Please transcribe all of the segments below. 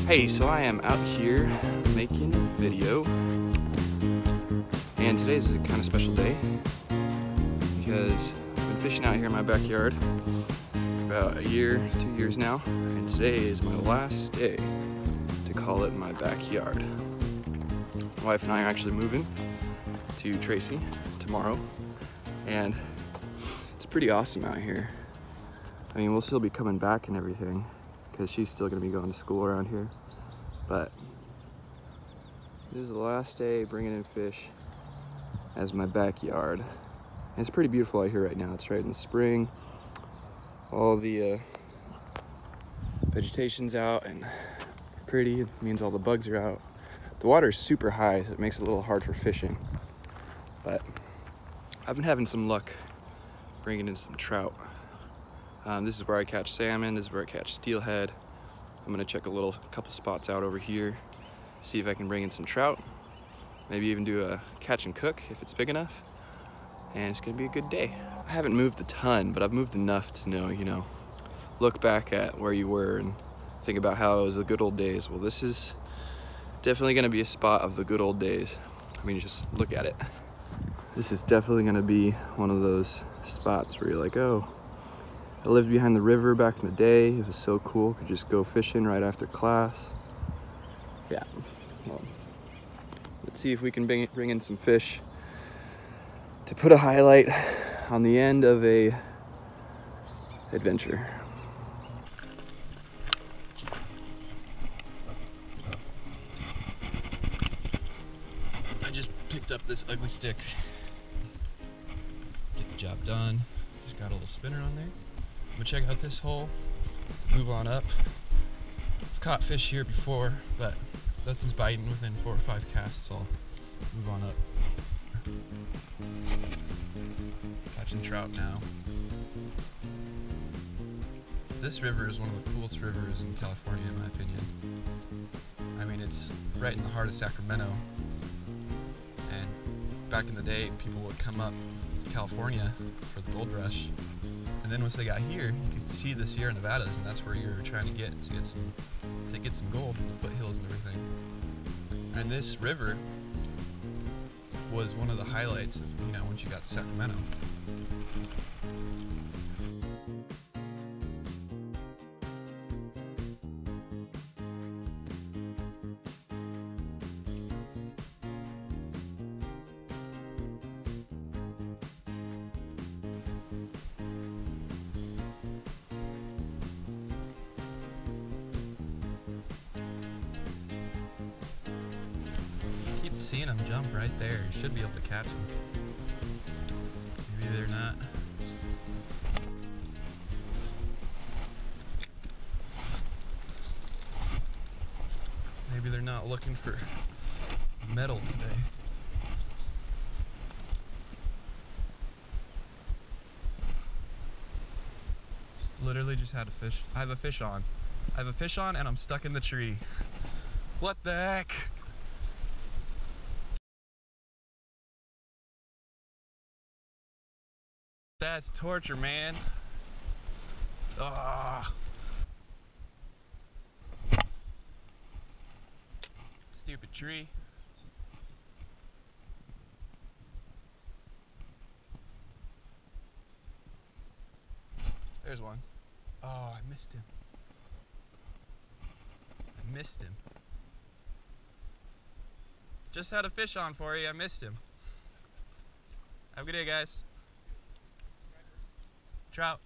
Hey, so I am out here making a video, and today's a kind of special day because I've been fishing out here in my backyard for about a year, 2 years now, and today is my last day to call it my backyard. My wife and I are actually moving to Tracy tomorrow, and it's pretty awesome out here. I mean, we'll still be coming back and everything because she's still gonna be going to school around here. But this is the last day bringing in fish as my backyard. And it's pretty beautiful out here right now. It's right in the spring. All the vegetation's out and pretty. It means all the bugs are out. The water is super high, so it makes it a little hard for fishing. But I've been having some luck bringing in some trout. This is where I catch salmon. This is where I catch steelhead. I'm gonna check a couple spots out over here, see if I can bring in some trout, maybe even do a catch and cook if it's big enough, and it's gonna be a good day. I haven't moved a ton, but I've moved enough to know, look back at where you were and think about how it was the good old days. Well, this is definitely gonna be a spot of the good old days. I mean, just look at it. This is definitely gonna be one of those spots where you're like, oh, I lived behind the river back in the day. It was so cool. Could just go fishing right after class. Yeah. Well, let's see if we can bring in some fish to put a highlight on the end of a adventure. I just picked up this ugly stick. Get the job done. Just got a little spinner on there. I'm gonna check out this hole, move on up. I've caught fish here before, but nothing's biting within 4 or 5 casts, so I'll move on up. Catching trout now. This river is one of the coolest rivers in California, in my opinion. I mean, it's right in the heart of Sacramento, and back in the day, people would come up to California for the gold rush. And then once they got here, you could see the Sierra Nevadas, and that's where you're trying to get some gold in the foothills and everything. And this river was one of the highlights, once you got to Sacramento. Seeing them jump right there, you should be able to catch them. Maybe they're not. Maybe they're not looking for metal today. Literally just had a fish. I have a fish on. And I'm stuck in the tree. What the heck? That's torture, man. Ah. Stupid tree. There's one. Oh, I missed him. Just had a fish on for you. I missed him. Have a good day, guys. Trout.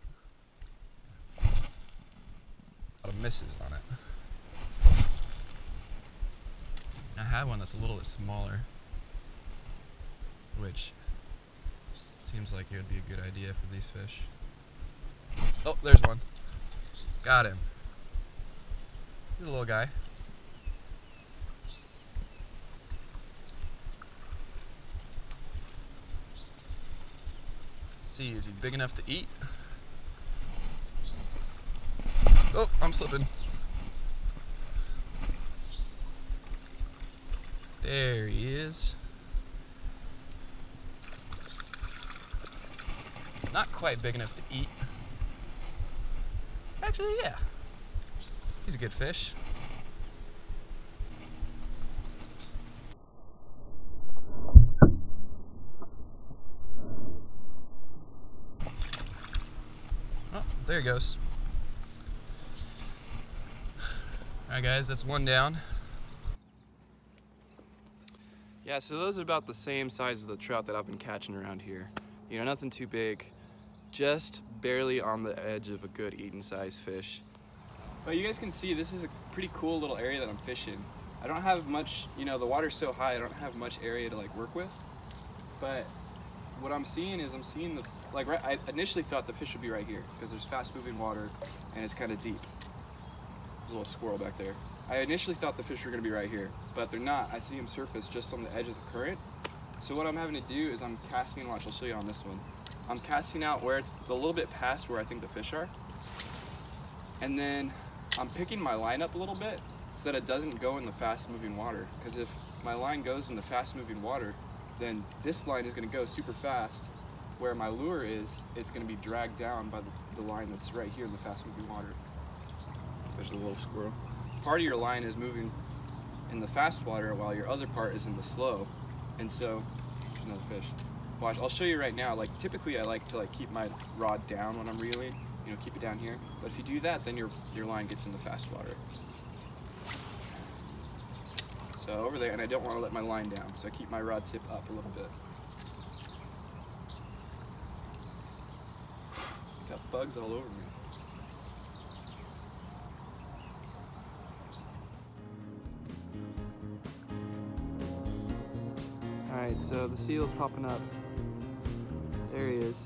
A lot of misses on it. I have one that's a little bit smaller, which seems like it would be a good idea for these fish. Oh, there's one. Got him. He's a little guy. Let's see, is he big enough to eat? Oh, I'm slipping. There he is. Not quite big enough to eat. Actually, yeah. He's a good fish. there he goes. All right guys, that's one down. Yeah, so those are about the same size as the trout that I've been catching around here. You know, nothing too big, just barely on the edge of a good eating size fish. But you guys can see this is a pretty cool little area that I'm fishing. I don't have much, you know, the water's so high, I don't have much area to like work with. But what I'm seeing is I'm seeing the, like, I initially thought the fish would be right here because there's fast moving water and it's kind of deep. There's a little squirrel back there. I initially thought the fish were gonna be right here, but they're not. I see them surface just on the edge of the current. So what I'm having to do is I'm casting, watch, I'll show you on this one. I'm casting out where it's a little bit past where I think the fish are. And then I'm picking my line up a little bit so that it doesn't go in the fast moving water. Because if my line goes in the fast moving water, then this line is gonna go super fast. Where my lure is, it's gonna be dragged down by the line that's right here in the fast moving water. There's a little squirrel. Part of your line is moving in the fast water while your other part is in the slow. And so, there's another fish. Watch, I'll show you right now. Like typically I like to like keep my rod down when I'm reeling, you know, keep it down here. But if you do that, then your line gets in the fast water. So over there, and I don't want to let my line down, so I keep my rod tip up a little bit. Got bugs all over me. Alright, so the seal's popping up. There he is.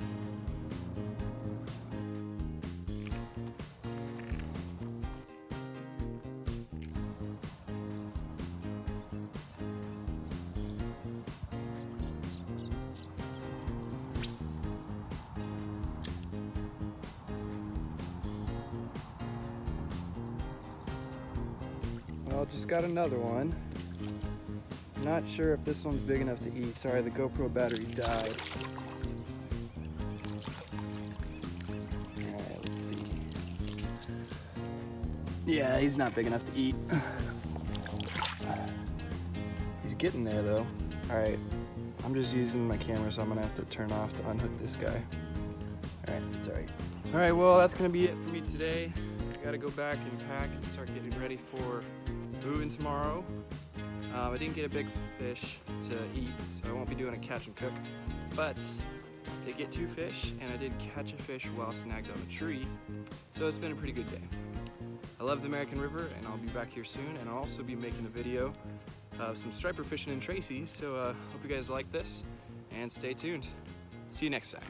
Well, just got another one. Not sure if this one's big enough to eat. Sorry, the GoPro battery died. Alright, let's see. Yeah, he's not big enough to eat. He's getting there though. Alright, I'm just using my camera, so I'm gonna have to turn off to unhook this guy. Alright, it's alright. Alright, well, that's gonna be it for me today. I gotta go back and pack and start getting ready for moving tomorrow. I didn't get a big fish to eat, so I won't be doing a catch and cook, but I did get 2 fish, and I did catch a fish while snagged on a tree, so it's been a pretty good day. I love the American River, and I'll be back here soon, and I'll also be making a video of some striper fishing in Tracy, so hope you guys like this, and stay tuned. See you next time.